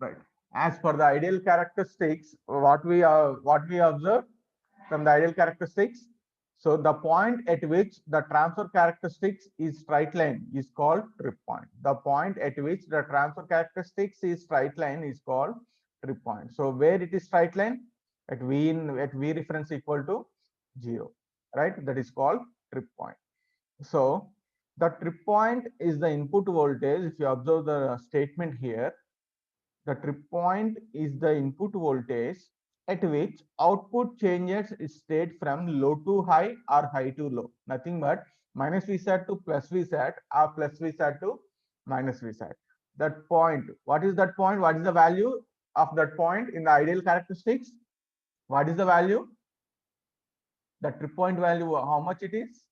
right? As per the ideal characteristics, what we observe from the ideal characteristics. So the point at which the transfer characteristics is straight line is called trip point. The point at which the transfer characteristics is straight line is called trip point. So where it is straight line, at v reference equal to 0, right? That is called trip point. So the trip point is the input voltage. If you observe the statement here, the trip point is the input voltage at which output changes its state from low to high or high to low. Nothing but minus Vsat to plus Vsat or plus Vsat to minus Vsat. That point, what is that point? What is the value of that point in the ideal characteristics? What is the value? The trip point value, how much it is?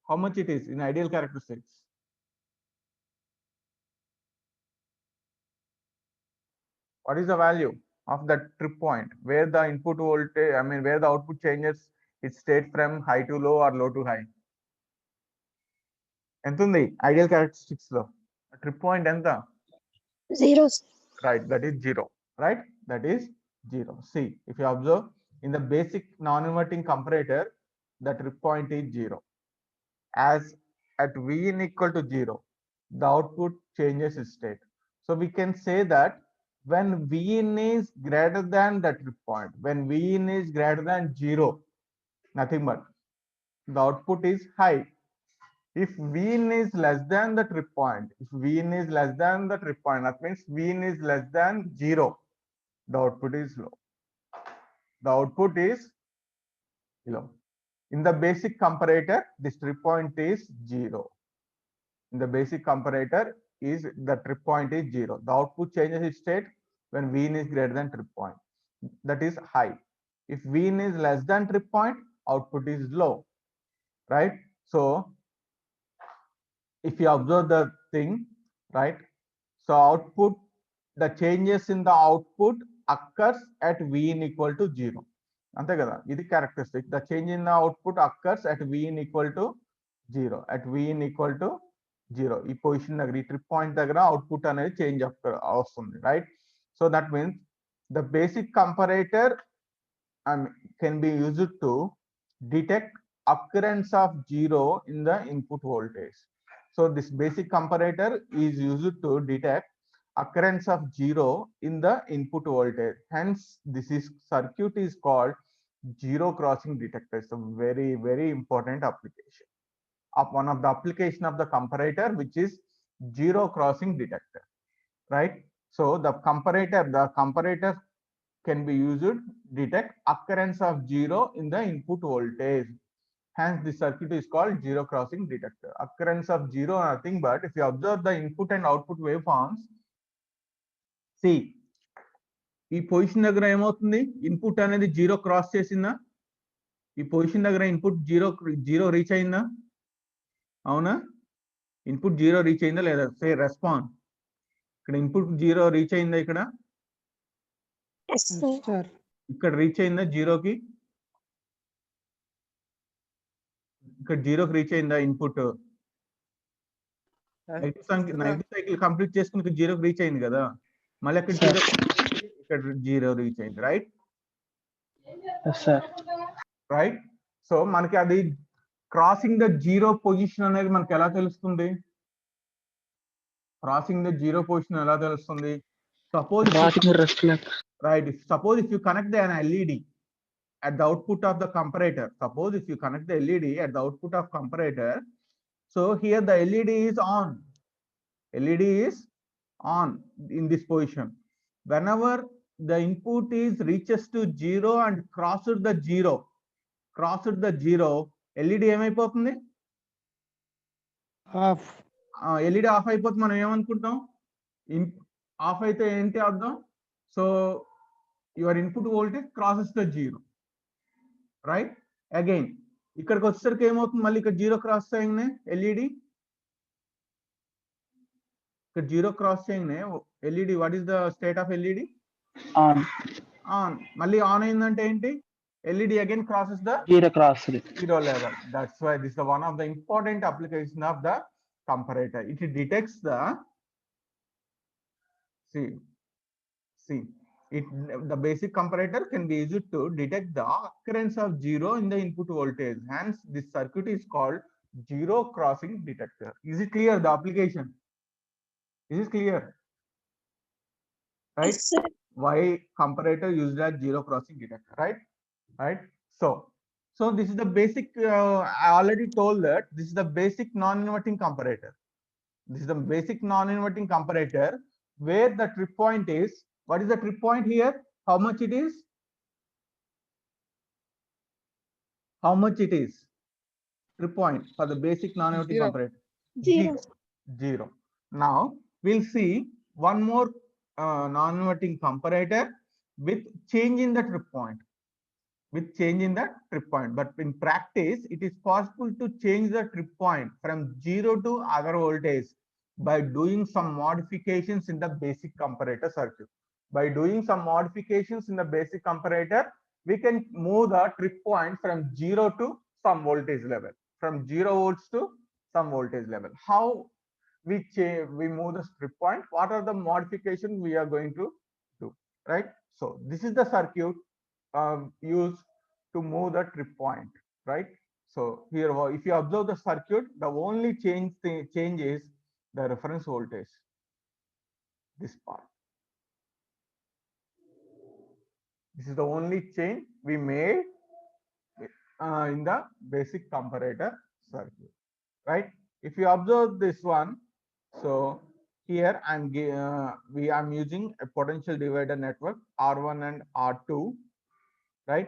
How much it is in ideal characteristics? What is the value of that trip point where the input voltage, I mean, where the output changes its state from high to low or low to high? ఎంత ఉంది ideal characteristics లో trip point ఎంత? 0. Right, that is 0, right? That is 0. See, if you observe in the basic non-inverting comparator, the trip point is 0. As at Vin equal to 0, the output changes its state. So we can say that when Vin is greater than the trip point, when Vin is greater than 0, nothing but the output is high. If Vin is less than the trip point, if Vin is less than the trip point, that means Vin is less than 0, the output is low. The output is low. In the basic comparator, this trip point is 0. In the basic comparator, is the trip point is 0. The output changes its state when Vin is greater than trip point. That is high. If Vin is less than trip point, output is low, right? So if you observe the thing, right? So output, the changes in the output occurs at Vin equal to 0. అంతే కదా, ఇది characteristic. The change in the output occurs at Vin equal to 0. At Vin equal to 0. ఈ position దగ్గర, ఈ trip point దగ్గర output అనేది change వస్తుంది, right? So that means the basic comparator can be used to detect occurrence of 0 in the input voltage. So this basic comparator is used to detect occurrence of 0 in the input voltage. Hence, this circuit is called zero crossing detector. It's a very, very important application. One of the application of the comparator, which is zero crossing detector, right? So the comparator can be used to detect occurrence of 0 in the input voltage. Hence, the circuit is called zero crossing detector. Occurrence of 0 nothing but, if you observe the input and output waveforms, see, ఈ position దగ్గర ఏమవుతుంది, input అనేది 0 cross చేసిందా? ఈ position దగ్గర input 0 reach అయిందా? అవునా? Input 0 reach అయిందా లేదా? సే రెస్పాన్స్. ఇక్కడ ఇన్పుట్ 0 రీచ్ అయిందా? ఇక్కడ ఇక్కడ రీచ్ అయిందా 0కి? ఇక్కడ 0కి రీచ్ అయిందా ఇన్పుట్? నెగటివ్ సైకిల్ కంప్లీట్ చేసుకుని ఇక్కడ 0కి రీచ్ అయింది కదా, మళ్ళీ అక్కడ 0 ఇక్కడ 0 రీచ్ అయింది, రైట్? రైట్. సో మనకి అది క్రాసింగ్ ద 0 పొజిషన్ అనేది మనకి ఎలా తెలుస్తుంది? క్రాసింగ్ ద 0 పొజిషన్ ఎలా తెలుస్తుంది? Suppose right, suppose if you connect an LED at the output of the comparator, suppose if you connect the LED at the output of comparator, so here the LED is on. LED is on in this position. Whenever the input is reaches to 0 and crosses the 0, LED ఏమైపోతుంది? Of. LED of అయిపోతుంది. మనం ఏమనుకుంటాం, of అయితే ఏంటి అర్థం? So your input voltage crosses the 0, right? Again ఇక్కడికి వచ్చేసరికి ఏమవుతుంది, మళ్ళీ ఇక్కడ 0 క్రాస్ చేయగానే ఎల్ఈడి, ఇక్కడ 0 క్రాస్ చేయగానే LED, what is the state of LED? On. On. మళ్ళీ ఆన్ అయిందంటే ఏంటి? LED again crosses the 0 level. That's why this is one of the important application of the comparator. It detects the see it, the basic comparator can be used to detect the occurrence of zero in the input voltage. Hence, this circuit is called zero crossing detector. Is it clear? The application is it clear? Right? Yes, sir. Why comparator used as zero crossing detector? Right. So this is the basic. I already told that this is the basic non-inverting comparator. This is the basic non-inverting comparator where the trip point is. What is the trip point here? How much it is? How much it is? Trip point for the basic non-inverting Zero. comparator? Zero. Zero. Now we'll see one more non-inverting comparator with change in the trip point. With change in the trip point. But in practice, it is possible to change the trip point from zero to other voltage by doing some modifications in the basic comparator circuit. By doing some modifications in the basic comparator, we can move the trip point from zero to some voltage level, from 0 volts to some voltage level. How we move the trip point? What are the modifications we are going to do? Right. So this is the circuit used to move the trip point, right? So here, if you observe the circuit, the only change is the reference voltage. This part. This is the only change we made in the basic comparator circuit, right? If you observe this one, so here I'm using a potential divider network R1 and R2, right?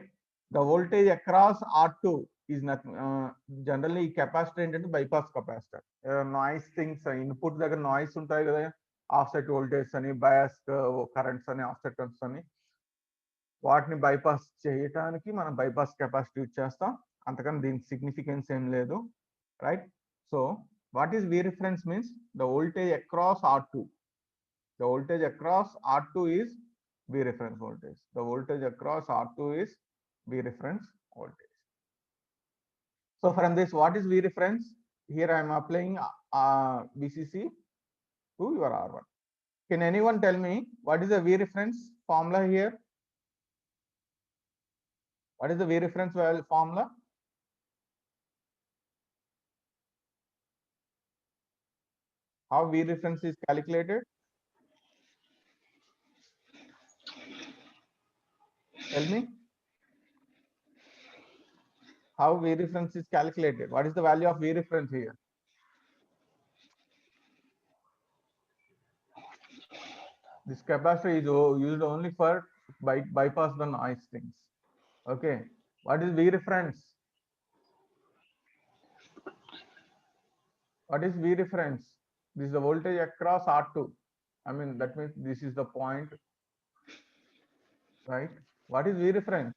The voltage across R2 is not generally capacitor into bypass capacitor. Noise things, input దగ్గర noise ఉంటాయి కదా, offset voltage అని, bias currents అని, offset currents అని, వాటిని bypass చేయడానికి మనం bypass capacity use చేస్తాం. అంతకని దీనికి సిగ్నిఫికెన్స్ ఏం లేదు, right? So what is V reference means the voltage across R2. The voltage across R2 is V reference voltage. The voltage across R2 is V reference voltage. So from this, what is V reference? Here I am applying VCC to your R1. Can anyone tell me what is the V reference formula here? What is the V reference formula? How V reference is calculated? Tell me. How V reference is calculated? What is the value of V reference here? This capacitor is used only for bypass the noise things. Okay. What is V reference? What is V reference? This is the voltage across R2. I mean, that means this is the point, right? What is V reference?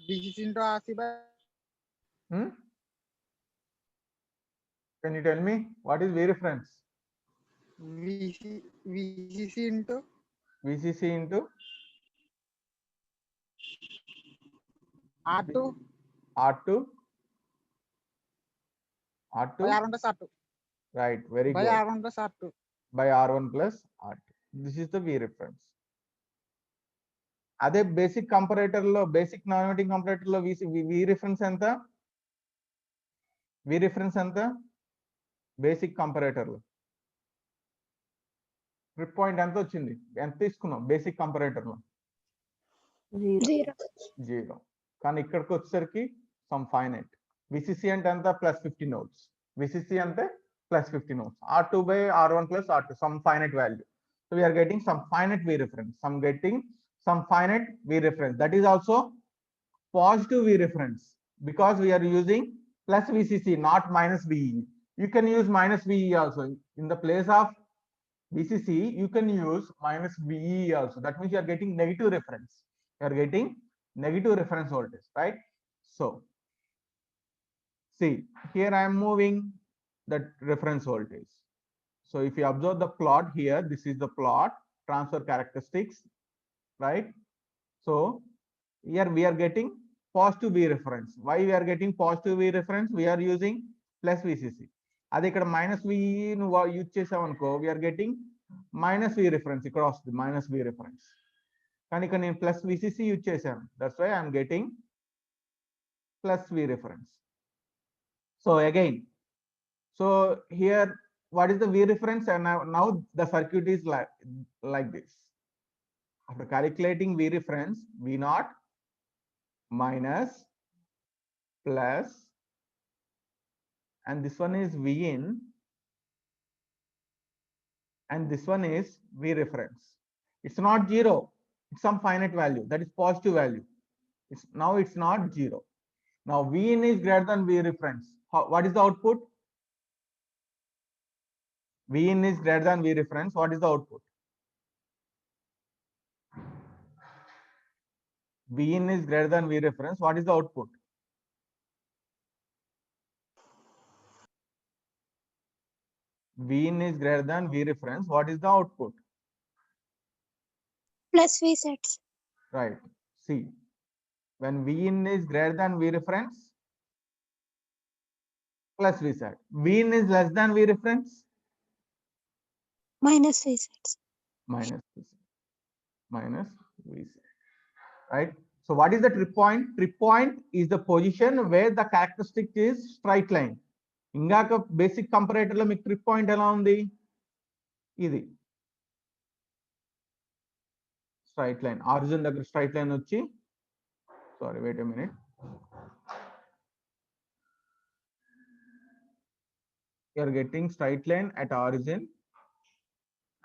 VCC into RC by Hmm? Can you tell me what is V reference? VCC into VCC into R2 R2. by R2. R1 plus R2. Right. Very By good. R1 plus R2. By R1 plus R2. This is the V reference. అదే basic comparator లో, basic non inverting comparator లో వి reference ఎంత? వి reference ఎంత basic comparator లో? Trip point ఎంత వచ్చింది? ఎంత తీసుకున్నాం బేసిక్ కంపరేటర్ లో? Zero. 0. కానీ ఇక్కడికి వచ్చేసరికి సమ్ ఫైనైట్. విసిసి అంటే ఎంత? +15 volts. విసిసి అంటే +15 volts. R2 by R1 plus R2, some finite value. So we are getting some finite V reference. Some finite V reference. That is also positive V reference because we are using plus VCC, not minus VE. You can use minus VE also. In the place of VCC, you can use minus VE also. That means you are getting negative reference. You are getting negative reference voltage, right? So see, here I am moving the reference voltage. So if you observe the plot here, this is the plot transfer characteristics, right? So here we are getting positive V reference. Why we are getting positive V reference? We are using plus VCC. అది ఇక్కడ minus V నువ్వు use చేసావు అనుకో, we are getting minus V reference ఇక్కడ వస్తుంది, minus V reference. కానీ ఇక్కడ నేను ప్లస్ విసిసి యూజ్ చేశాను, that's why I'm getting plus V reference. So again, so here what is the V reference, and now the circuit is like this. After calculating V reference, V naught minus plus, and this one is V in, and this one is V reference. It's not zero, it's some finite value, that is positive value. It's not zero. Now V in is greater than V reference. What is the output? V in is greater than V reference. What is the output? V in is greater than V reference. What is the output? V in is greater than V reference. What is the output? Plus V sets. Right. See, when V in is greater than V reference, plus V set. V in is less than V reference, Minus V sets. minus V set. Minus V set. Right. So what is the trip point? Trip point is the position where the characteristic is straight line. ఇందాక basic comparator లో మీకు trip point ఎలా ఉంది? ఇది straight line, origin దగ్గర straight line వచ్చి, sorry wait a minute, you are getting straight line at origin,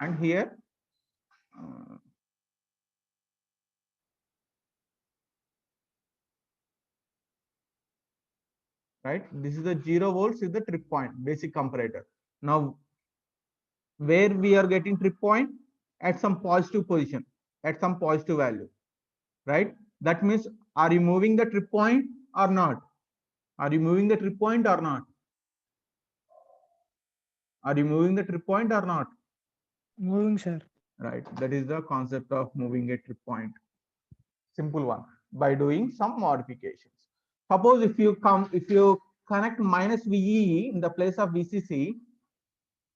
and here right, this is the 0 volts is the trip point, basic comparator. Now where we are getting trip point? At some positive position, at some positive value, right? That means, are you moving the trip point or not? Are you moving the trip point or not? Are you moving the trip point or not? Moving, sir. Right, that is the concept of moving a trip point. Simple one, by doing some modifications. Suppose if you connect minus VE in the place of VCC,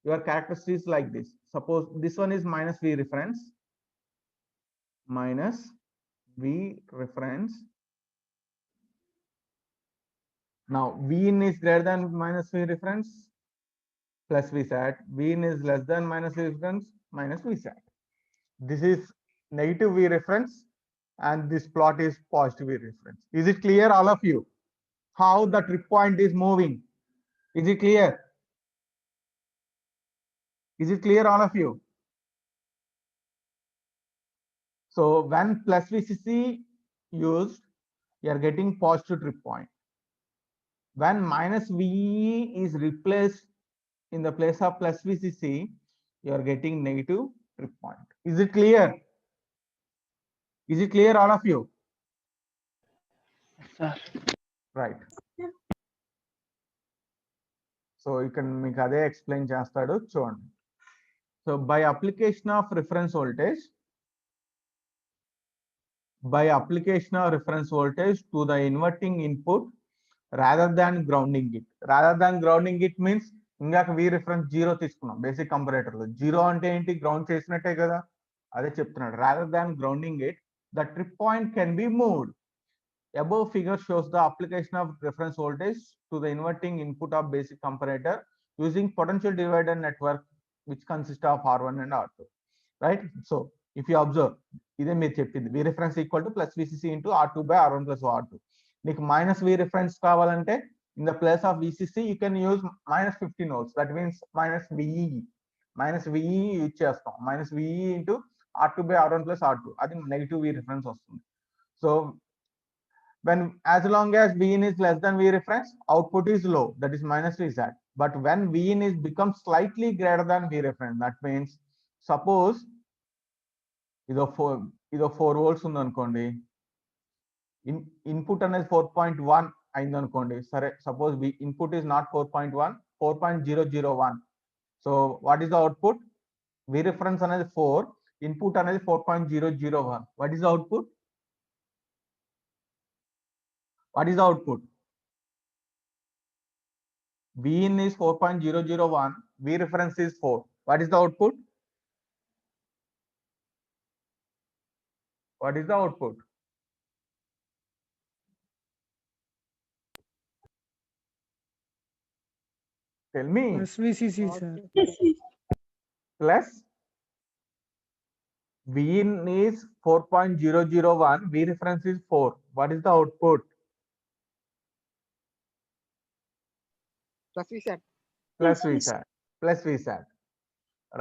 your characteristics like this. Suppose this one is minus V reference, minus V reference. Now V in is greater than minus V reference, plus V sat. V in is less than minus V reference, minus V sat. This is negative V reference, and this plot is positive V reference. Is it clear, all of you, how the trip point is moving? Is it clear? Is it clear, all of you? So when plus VCC used, you are getting positive trip point. When minus VE is replaced in the place of plus VCC, you are getting negative trip point. Is it clear? Is it clear, all of you? Sir. Right. So you can make అదే explain చేస్తాడు చూడండి. So by application of reference voltage, to the inverting input rather than grounding it. Rather than grounding it means, ఇందాక V reference 0 తీసుకున్నాం basic comparator లో. 0 అంటే ఏంటి? Ground చేసినట్టే కదా, అదే చెప్తున్నాడు. Rather than grounding it, the trip point can be moved. Above figure shows the application of reference voltage to the inverting input of basic comparator using potential divider network, which consists of R1 and R2. Right? So if you observe, ఇదే మీరు చెప్పింది, V reference equal to plus VCC into R2 by R1 plus R2. నీకు minus V reference కావాలంటే, in the place of VCC you can use minus 15 volts. That means minus VE use చేస్తాం. minus VE into R2 by R1 plus R2, అది negative V reference వస్తుంది. So when, as long as V in is less than V reference, output is low, that is minus V sat. But when V in is becomes slightly greater than V reference, that means, suppose ఇదో 4 volts ఉంది అనుకోండి, input అనేది 4.1 అయింది అనుకోండి. సరే, suppose input is not 4.1, 4.001. So what is the output? V reference అనేది 4, input అనేది 4.001. What is the output? What is the output? V in is 4.001, V reference is 4. What is the output? What is the output? Tell me. Plus VCC, sir. Plus V in is 4.001, V reference is 4. What is the output? Plus V set. Plus VSAT. Plus VSAT.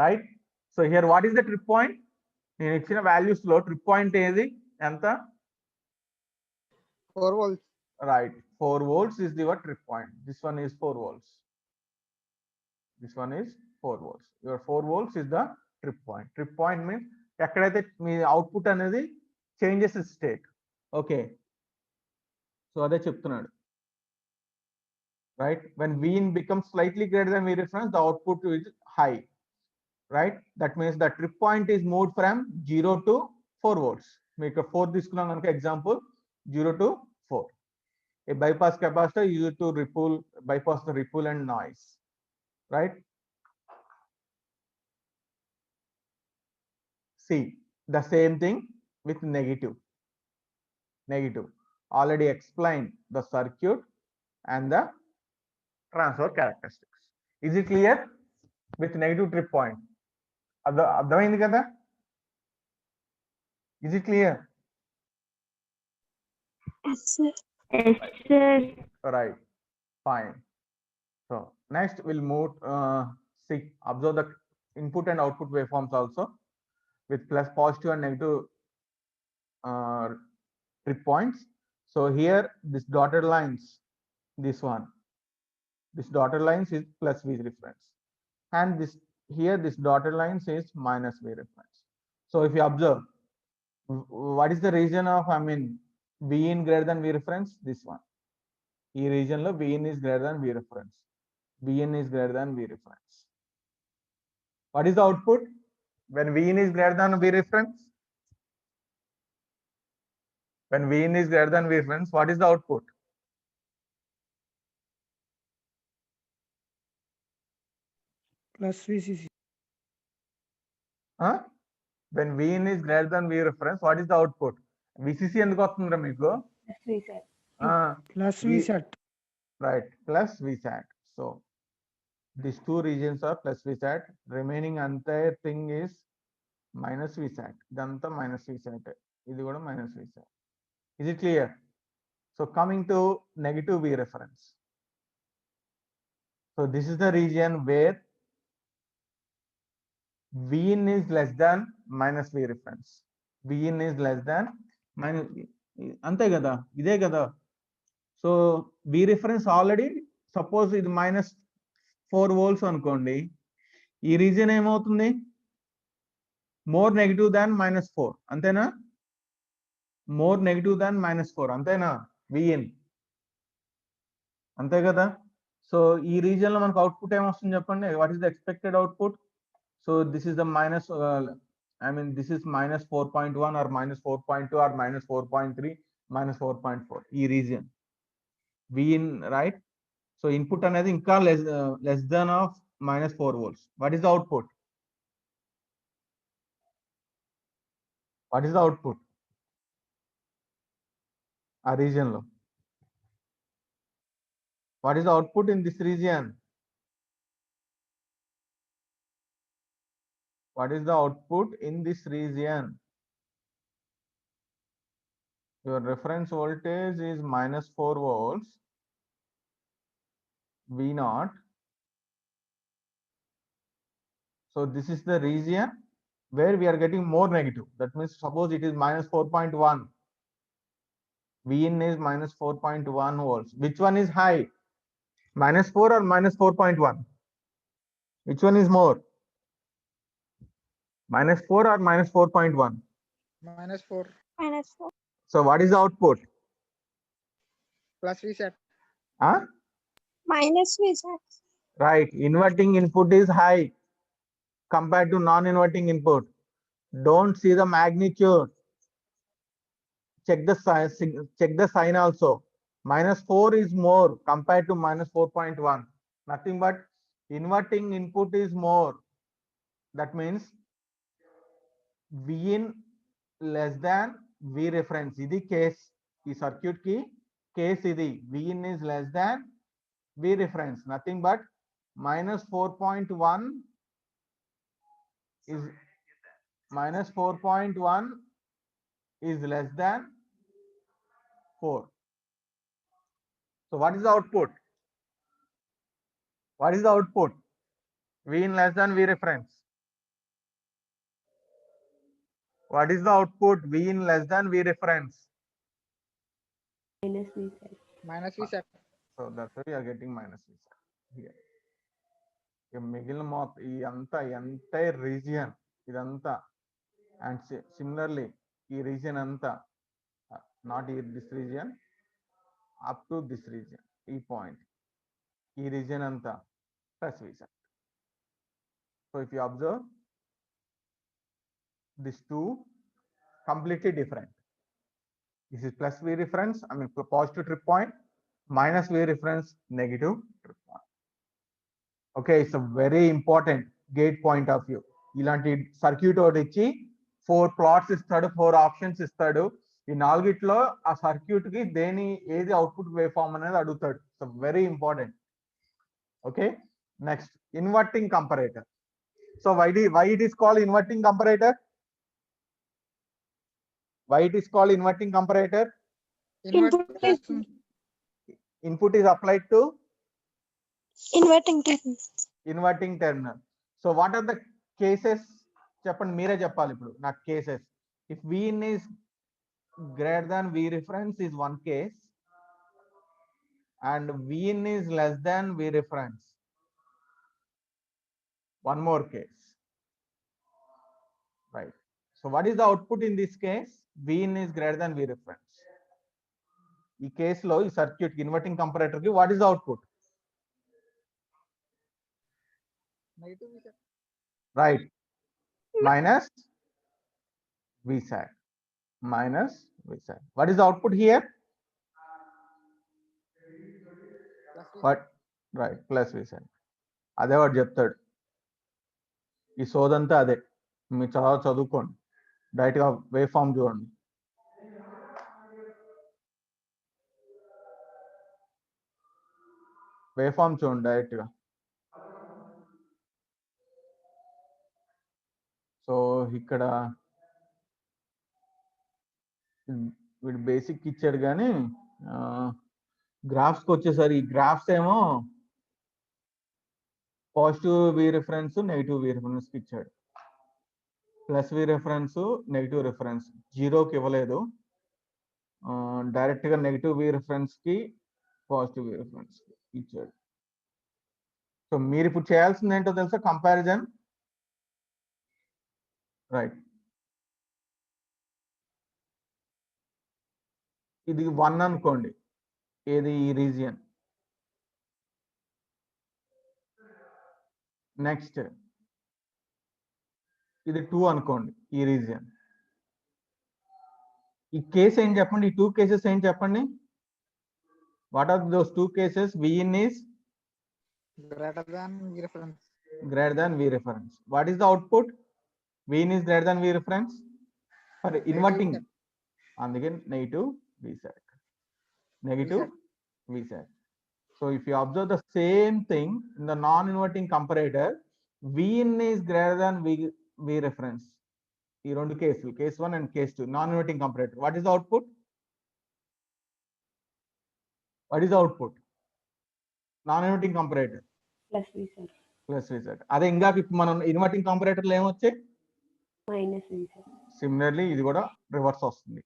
Right? So here what is the trip point? నేను ఇచ్చిన values లో trip point ఏది ఎంత? 4 volts. Right, 4 volts is your trip point. This one is 4 volts. This one is 4 volts. Your 4 volts is the trip point. Trip point means ఎక్కడైతే మీ output అనేది changes state. Okay, so అదే చెప్తున్నాడు. Right, when V in becomes slightly greater than V reference, the output is high. Right, that means the trip point is moved from 0 to 4 volts. మీకు 4 తీసుకున్నాం కనుక example 0 to 4. A bypass capacitor used to bypass the ripple and noise. Right, see the same thing with negative. Already explained the circuit and the transfer characteristics. Is it clear with negative trip point? అర్థమైంది కదా? Is it clear? Yes, sir. Yes, sir. Right, fine. So next we'll move, see, observe the input and output waveforms also with plus positive and negative trip points. So here this dotted lines, this dotted lines is plus V reference, and this here this dotted lines is minus V reference. So if you observe, what is the region of, V in greater than V reference? This one. ఈ region లో V in is greater than V reference. V in is greater than V reference. What is the output when V in is greater than V reference? When V in is greater than V reference, what is the output? Plus VCC. Huh? When V in is greater than V reference, what is the output? VCC ఎందుకు వస్తుందిరా మీకు? Plus V- VSAT. Right, plus VSAT. So these two regions are plus VSAT. Remaining entire thing is minus VSAT. ఇదంతా minus VSAT. ఇది కూడా minus VSAT. Is it clear? So coming to negative V reference. So this is the region where V in is less than minus V reference. V in is less than minus. అంతే కదా, ఇదే కదా. So V reference already suppose ఇది -4 volts అనుకోండి, ఈ region ఏమవుతుంది? More negative దాన్ -4, అంతేనా? More negative దాన్ -4, అంతేనా? Vin అంతే కదా. సో ఈ రీజియన్ లో మనకు అవుట్పుట్ ఏమొస్తుంది చెప్పండి? What is the expected output? So this is the this is -4.1 or -4.2 or -4.3, -4.4, ఈ region Vin, right? So input అనేది ఇంకా less than of -4 volts. What is the output? What is the output? ఆ region లో what is the output in this region? What is the output in this region? Your reference voltage is -4 volts, V naught. So this is the region where we are getting more negative. That means suppose it is -4.1. Vin is -4.1 volts. Which one is high? -4 or -4.1? Which one is more? -4 or -4.1? -4. -4. So what is the output? Plus V set. Huh? -VSAT. Right. Inverting input is high compared to non-inverting input. Don't see the magnitude. Check the sign also. -4 is more compared to -4.1. Nothing but inverting input is more. That means V in less than V reference. Idi case. ఈ circuit ki case idi. V in is less than V reference. Nothing but minus 4.1 is minus 4.1 is less than 4. So what is the output? What is the output? V in less than V reference. What is the output? V in less than V reference. Minus V set. minus V set. So that's why we are getting minus V set here. మిగిలిన మొత్తం ఈ అంతా entire region ఇదంతా and similarly ఈ region అంతా not ఈ this region up to this region ఈ point ఈ రీజియన్ అంతా plus V set. So if you observe these two completely different. This is plus V reference, I mean positive trip point, minus V reference, negative trip point. Okay, it's a very important gate point of view. ఇలాంటి circuit ఒకటి ఇచ్చి 4 plots ఇస్తాడు, 4 options ఇస్తాడు. ఈ నాలుగిట్లో ఆ circuit కి దేని ఏది అవుట్పుట్ వేవ్ ఫార్మ్ అనేది అడుగుతాడు. So very important. Okay, next inverting comparator. So why it is called inverting comparator? Why it is called inverting comparator? Input is applied to Inverting terminal. inverting terminal. So what are the cases? చెప్పండి, మీరే చెప్పాలి ఇప్పుడు నాకు cases. If V in is greater than V reference is one case and V in is less than V reference, one more case, right? So what is the output in this case? V in is greater than V reference. ఈ కేసులో ఈ circuit inverting comparator కి what is the output? Negative V set. Right, minus V set, minus V set. What is the output here? Plus V What? Right, plus V set. అదే వాడు చెప్తాడు. ఈ సోదంతా అదే. మీరు చదువుకోండి, డైరెక్ట్ గా వేవ్ ఫామ్ చూడండి. వేవ్ ఫామ్ చూడండి డైరెక్ట్ గా. సో ఇక్కడ వీడు బేసిక్ ఇచ్చాడు కానీ గ్రాఫ్స్కి వచ్చేసరి ఈ గ్రాఫ్స్ ఏమో positive V reference, negative V reference ఇచ్చాడు. Plus V reference, negative reference, జీరోకి ఇవ్వలేదు. డైరెక్ట్ గా నెగిటివ్ వి రిఫరెన్స్ కి పాజిటివ్ వి రిఫరెన్స్ ఇచ్చాడు. సో మీరు ఇప్పుడు చేయాల్సింది ఏంటో తెలుసా? కంపారిజన్. రైట్, ఇది 1 అనుకోండి, ఏది ఈ రీజియన్. నెక్స్ట్ ఇది 2 అనుకోండి, ఈ రీజియన్. ఈ కేసు ఏం చెప్పండి? ఈ 2 కేసెస్ ఏం చెప్పండి? What are those 2 cases? V in is greater than V reference. greater than V reference. What is the output? V in is greater than V reference for inverting. set. అందుకే negative V set, negative V set. So if you observe the same thing in the non-inverting comparator, V in is greater than V reference. ఈ రెండు కేసులు, case 1 and case 2, non-inverting comparator. What is the output? What is the output? Non-inverting comparator Plus V set. Plus V set. అదే ఇందాక ఇప్పుడు మనం inverting కంపరేటర్లో ఏమొచ్చాయి? Minus V set. Similarly ఇది కూడా రివర్స్ వస్తుంది.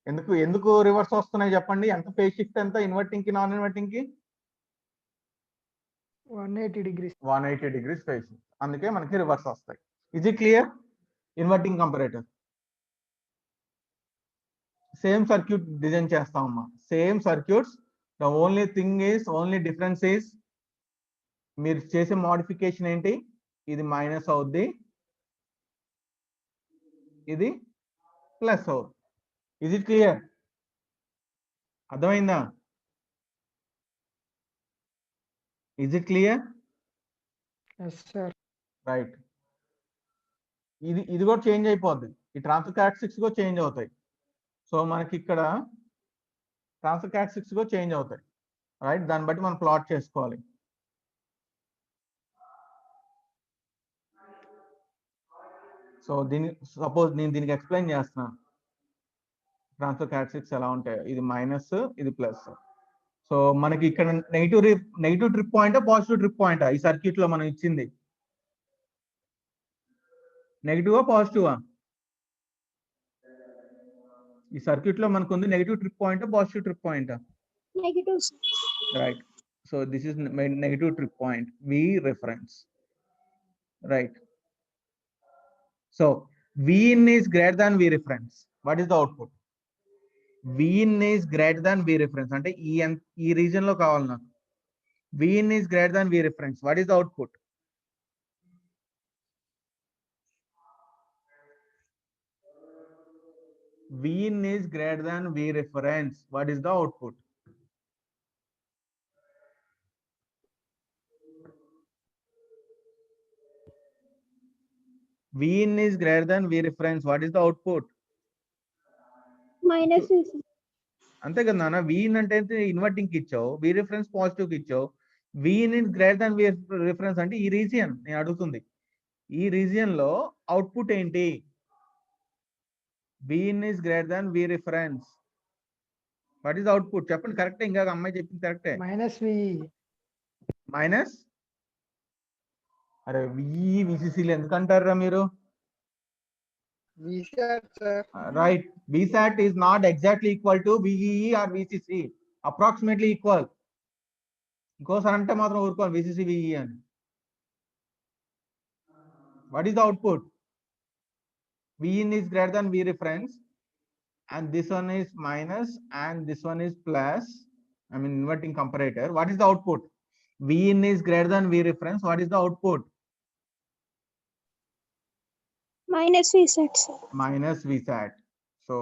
ఎందుకు రివర్స్ వస్తున్నాయి చెప్పండి? ఎంత ఫేజ్ షిఫ్ట్ ఎంత ఇన్వర్టింగ్ కి నాన్ ఇన్వర్టింగ్ కి? 180 degrees. 180 degrees phase shift. అందుకే మనకి రివర్స్ వస్తాయి. Is it clear? Inverting comparator same circuit design చేస్తామమ్మా, same circuits. The only thing is, only difference is మీరు చేసే మోడిఫికేషన్ ఏంటి? ఇది మైనస్ అవుద్ది, ఇది ప్లస్ అవుద్ది. Is it clear? అర్థమైందా? Is it clear? Yes, sir. Right. ఇది కూడా చేంజ్ అయిపోద్ది. ఈ ట్రాన్స్ఫర్ క్యారెక్టరిస్టిక్స్ కూడా చేంజ్ అవుతాయి. సో మనకి ఇక్కడ ట్రాన్స్ఫర్ క్యారెక్టరిస్టిక్స్ కూడా చేంజ్ అవుతాయి, రైట్. దాన్ని బట్టి మనం ప్లాట్ చేసుకోవాలి. సో సపోజ్ నేను దీనికి ఎక్స్ప్లెయిన్ చేస్తున్నాను ట్రాన్స్ఫర్ క్యారెక్టరిస్టిక్స్ ఎలా ఉంటాయి. ఇది మైనస్, ఇది ప్లస్. సో మనకి ఇక్కడ నెగిటివ్ ట్రిప్ పాయింటా పాజిటివ్ ట్రిప్ పాయింటా ఈ సర్క్యూట్ లో మనం ఇచ్చింది? నెగిటివా పాజిటివా? ఈ సర్క్యూట్ లో మనకు ఉంది నెగిటివ్ ట్రిప్ పాయింటా పాజిటివ్ ట్రిప్ పాయింటా? Negative. Right. So this is negative trip point, V reference, right. So V in is greater than V reference. What is the output? V in is greater than V reference అంటే ఈ reason లో కావాలి నాకు. V in is greater than V reference. What is the output? V in is greater than V reference. What is the output? V in is greater than V reference. What is the output? Minus V, sir. అంతే కదా నాన్న. V in అంటే inverting కి ఇచ్చావు, V reference positive కి ఇచ్చావు. V in is greater than V reference అంటే ఈ రీజియన్ నేను అడుగుతుంది. ఈ రీజియన్ లో అవుట్పుట్ ఏంటి? V in is greater than V reference. What is the output? చెప్పండి. కరెక్టే, ఇంకా అమ్మాయి చెప్పింది కరెక్టే. Minus V. మైనస్. అరే VCCలు ఎందుకంటారా మీరు? VSAT, sir. Right. VSAT is not exactly equal to VEE or VCC. Approximately equal. ఇంకోసారి అంటే మాత్రం ఊరుకోవాలి VCC VEE అని. What is the output? V in is greater than V reference, and this one is minus and this one is plus. I mean inverting comparator. What is the output? V in is greater than V reference. What is the output? Minus V, sir. Minus VSAT. So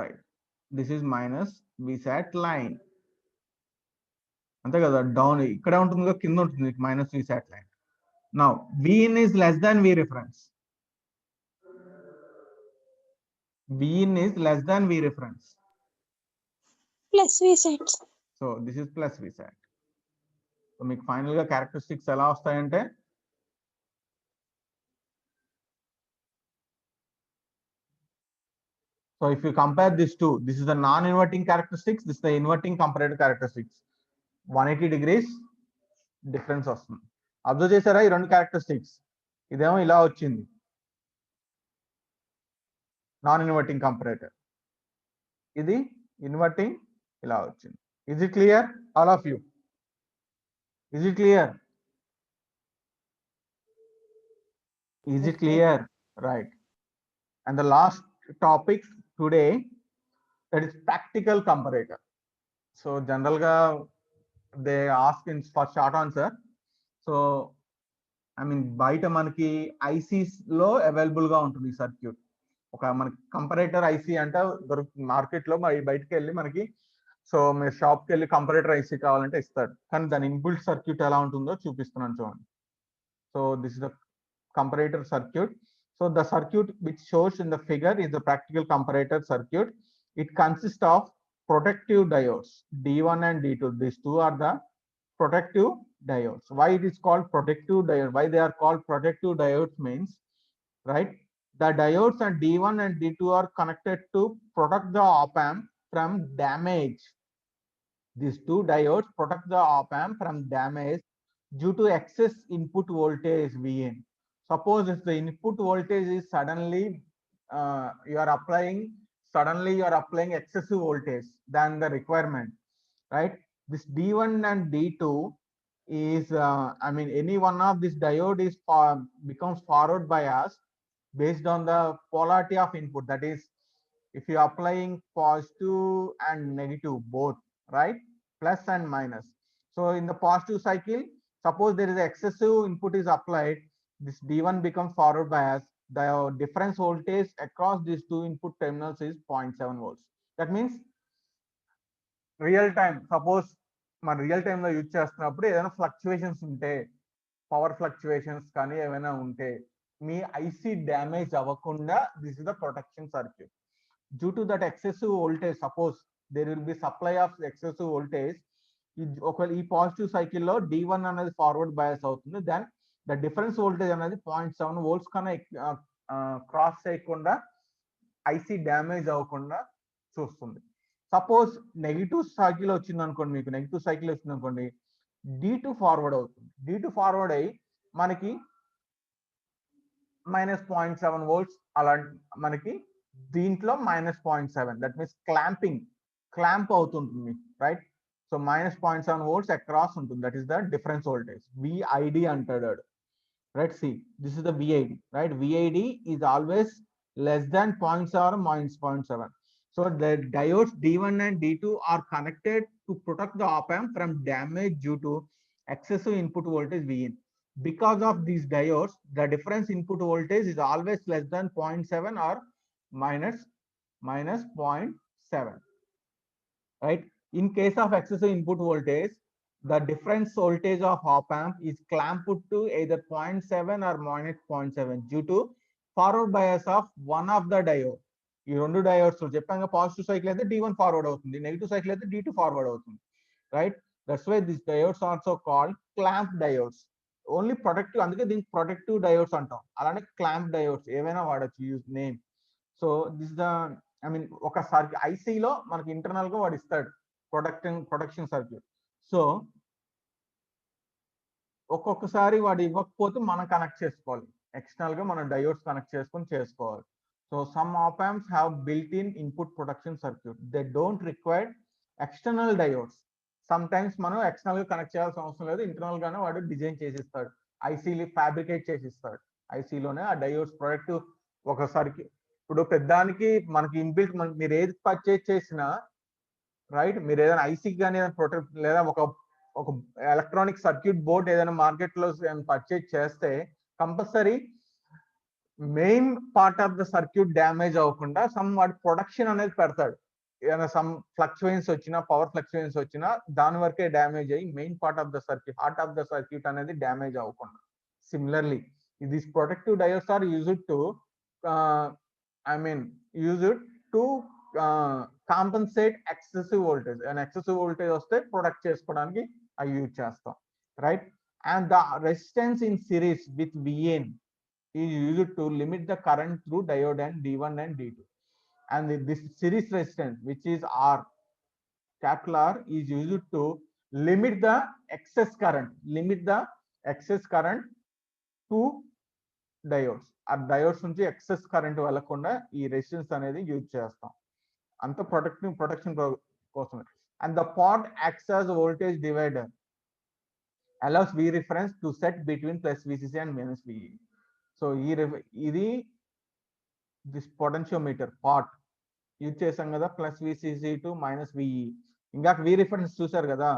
right, this is minus VSAT line. అంతే కదా, down ఇక్కడ ఉంటుంది, కింద ఉంటుంది minus VSAT line. Now V in is less than V reference. V in is less than V reference. Plus V, sir. So this is plus VSAT. So మీకు final గా characteristics ఎలా వస్తాయంటే so if you compare these two, this is the non-inverting characteristics, this is the inverting comparator characteristics. 180 degrees difference వస్తుంది. Observe చేశారా ఈ రెండు characteristics? ఇదేమో ఇలా వచ్చింది నాన్ ఇన్వర్టింగ్ కంపరేటర్, ఇది ఇన్వర్టింగ్ ఇలా వచ్చింది. Is it clear all of you? Is it clear? Is it clear? Right. And the last topic today, that is practical comparator. So general ga they ask in for short answer. So I mean బయట మనకి ICs లో available గా ఉంటుంది circuit. ఒక మనకి comparator IC అంటే దొరుకుతుంది market లో. మరి బయటకు వెళ్ళి మనకి, సో మీరు షాప్ కి వెళ్ళి కంపరేటర్ ఐసీ కావాలంటే ఇస్తాడు, కానీ దాని ఇన్బిల్ట్ సర్క్యూట్ ఎలా ఉంటుందో చూపిస్తున్నాను చూడండి. So this is the comparator circuit. So the circuit which shows in the figure is the practical comparator circuit. It consists of protective diodes D1 and D2. These two are the protective diodes. Why it is called protective diode? Why they are called protective diodes means, right, the diodes and D1 and D2 are connected to protect the op amp from damage. These two diodes protect the op amp from damage due to excess input voltage Vn. Suppose if the input voltage is suddenly you are applying excessive voltage than the requirement, right? This D1 and D2 is I mean any one of this diode is becomes forward bias based on the polarity of input. That is, if you are applying positive and negative both, right, plus and minus. So in the positive cycle, suppose there is excessive input is applied, this D1 becomes forward bias. The difference voltage across these two input terminals is 0.7 volts. That means real time, suppose మన real టైంలో use చేస్తున్నప్పుడు ఏదైనా fluctuations ఉంటే, power fluctuations కానీ ఏమైనా ఉంటే మీ IC damage అవ్వకుండా this is the protection circuit. Due to that excessive voltage, suppose there will be supply of excessive voltage, ఒకవేళ ఈ పాజిటివ్ సైకిల్లో D1 అనేది ఫార్వర్డ్ బయాస్ అవుతుంది, దెన్ ద డిఫరెన్స్ వోల్టేజ్ అనేది 0.7 volts కన్నా క్రాస్ చేయకుండా ఐసీ డ్యామేజ్ అవ్వకుండా చూస్తుంది. సపోజ్ నెగిటివ్ సైకిల్ వచ్చింది అనుకోండి, మీకు నెగిటివ్ సైకిల్ వచ్చింది అనుకోండి, D2 ఫార్వర్డ్ అవుతుంది. D2 ఫార్వర్డ్ అయ్యి మనకి -0.7 volts అలా మనకి దీంట్లో -0.7, దట్ మీన్స్ క్లాంప్ అవుతుంటుంది, రైట్? సో -0.7 volts అక్రాస్ ఉంటుంది, that is the difference voltage, VID అంటాడు, రైట్? See this is the VID, రైట్? VID is always less than 0.7 or -0.7. So the diodes D1 and D2 are connected to protect the op amp from damage due to excessive input voltage Vin. Because of these diodes, the difference input voltage is always less than 0.7 or minus 0.7, right? In case of excessive input voltage, the difference voltage of op amp is clamped to either 0.7 or -0.7 due to forward bias of one of the diode. ఈ రెండు diodes చెప్పాక positive cycle అయితే D1 forward అవుతుంది, negative cycle అయితే D2 forward అవుతుంది, right? That's why this diodes also called clamp diodes. Only protective, అందుకే దీనికి protective diodes అంటాం. అలానే క్లాంప్ డయోడ్స్ ఏవైనా వాడచ్చు, use name. So this the I mean ఒక సర్క్యూట్ ఐసీలో మనకి ఇంటర్నల్ గా వాడు ఇస్తాడు ప్రొటెక్షన్ సర్క్యూట్. సో ఒక్కొక్కసారి వాడు ఇవ్వకపోతే మనం కనెక్ట్ చేసుకోవాలి, ఎక్స్టర్నల్ గా మనం డయోడ్స్ కనెక్ట్ చేసుకోవాలి. So some op amps have built in input protection circuit, they don't require external diodes. Some times మనం ఎక్స్టర్నల్ గా కనెక్ట్ చేయాల్సిన అవసరం లేదు, ఇంటర్నల్ గానే వాడు డిజైన్ చేసిస్తాడు, ఐసీలు ఫ్యాబ్రికేట్ చేసిస్తాడు. ఐసీలోనే ఆ డయోడ్స్ ప్రొడక్టివ్ ఒక సర్క్యూట్. ఇప్పుడు పెద్దానికి మనకి ఇన్బిల్ట్, మీరు ఏది పర్చేజ్ చేసినా, రైట్, మీరు ఏదైనా ఐసీ కానీ ప్రొటెక్ట్ లేదా ఒక ఎలక్ట్రానిక్ సర్క్యూట్ బోర్డ్ ఏదైనా మార్కెట్ లో పర్చేజ్ చేస్తే compulsory main part of the circuit damage అవ్వకుండా సమ్ వాటి ప్రొడక్షన్ అనేది పెడతాడు. ఏదైనా సమ్ ఫ్లక్చువేషన్స్ వచ్చినా, పవర్ ఫ్లక్చువేషన్స్ వచ్చినా దాని వరకే డ్యామేజ్ అయ్యి main part of the circuit, heart of the circuit అనేది డ్యామేజ్ అవ్వకుండా. Similarly these protective diodes are used to used to compensate excessive voltage. Excessive voltage వస్తే ప్రొటెక్ట్ చేసుకోవడానికి అవి యూజ్ చేస్తాం, right? And the resistance in series with Vn is used to limit the current through diode and D1 and D2. And this series resistance, which is R, capital R, is used to limit the excess current to diodes. ఆ diodes నుంచి excess current వెళ్ళకుండా ఈ resistance అనేది use చేస్తాం, అంత protection కోసమే. And the pot acts as a voltage divider, allows V reference to set between plus VCC and minus VE. So ఇది this potentiometer part use చేసాం కదా, plus VCC to minus VE. ఇంకా V reference చూసారు కదా,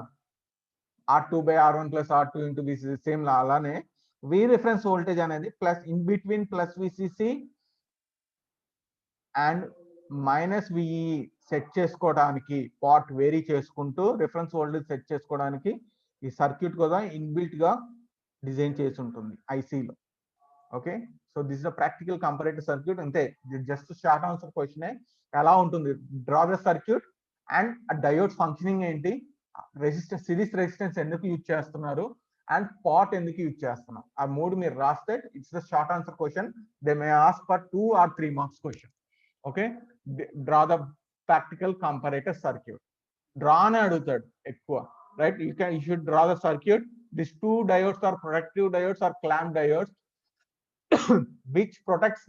R2/R1 plus R2 into VCC, same అలానే V reference voltage అనేది plus in between plus VCC and minus VE set చేసుకోవడానికి, part vary చేసుకుంటూ reference voltage set చేసుకోవడానికి ఈ సర్క్యూట్ కూడా ఇన్బిల్ట్ గా డిజైన్ చేసి ఉంటుంది ఐసీలో. Okay, so this is the practical comparative circuit. అంతే, జస్ట్ షార్ట్ ఆన్సర్ క్వశ్చన్. ఎలా ఉంటుంది, draw the circuit and diode functioning ఏంటి, రెసిస్టెన్స్, సిరీస్ రెసిస్టెన్స్ ఎందుకు యూజ్ చేస్తున్నారు, అండ్ పాట్ ఎందుకు యూజ్ చేస్తున్నాం, ఆ మూడు మీరు రాస్తే it's the short answer question. They may ask for 2 or 3 marks question. Okay, draw the practical comparative circuit. Draw అని అడుగుతాడు ఎక్కువ, right? You should draw the circuit. These two diodes are protective diodes or clamp diodes which protects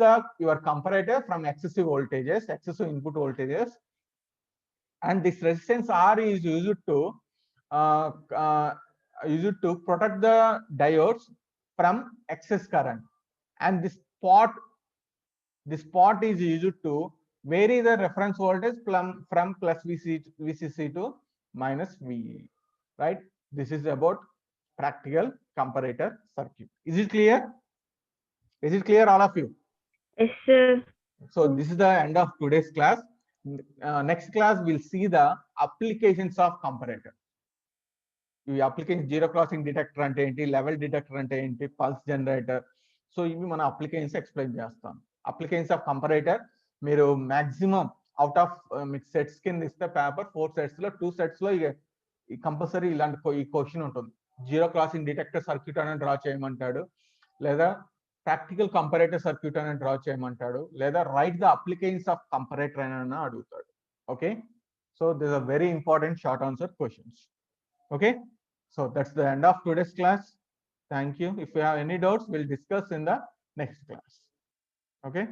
your comparator from excessive voltages, excessive input voltages. And this resistance R is used to protect the diodes from excess current. And this pot is used to vary the reference voltage from plus VCC to minus VE. Right? This is about practical comparator circuit. Is it clear? Is it clear, all of you? Yes, sir. So this is the end of today's class. Next class we'll see the applications of comparator. ఈ application zero crossing detector అంటే ఏంటి, level detector అంటే ఏంటి, pulse generator. So ఇవి మన applications explain చేస్తాం. Applications of comparator మీరు maximum out of మీకు సెట్స్ కింద ఇస్తే పేపర్ 4 sets లో 2 sets లో ఈ కంపల్సరీ ఇలాంటి ఈ క్వశ్చన్ ఉంటుంది. జీరో క్రాసింగ్ డిటెక్టర్ సర్క్యూట్ అని డ్రా చేయమంటాడు, లేదా ప్రాక్టికల్ కంపరేటర్ సర్క్యూట్ అని డ్రా చేయమంటాడు, లేదా write the applications of comparator అని అడుగుతాడు. Okay, so this are very important short answer questions. Okay, so that's the end of today's class. Thank you. If you have any doubts, we'll discuss in the next class. Okay.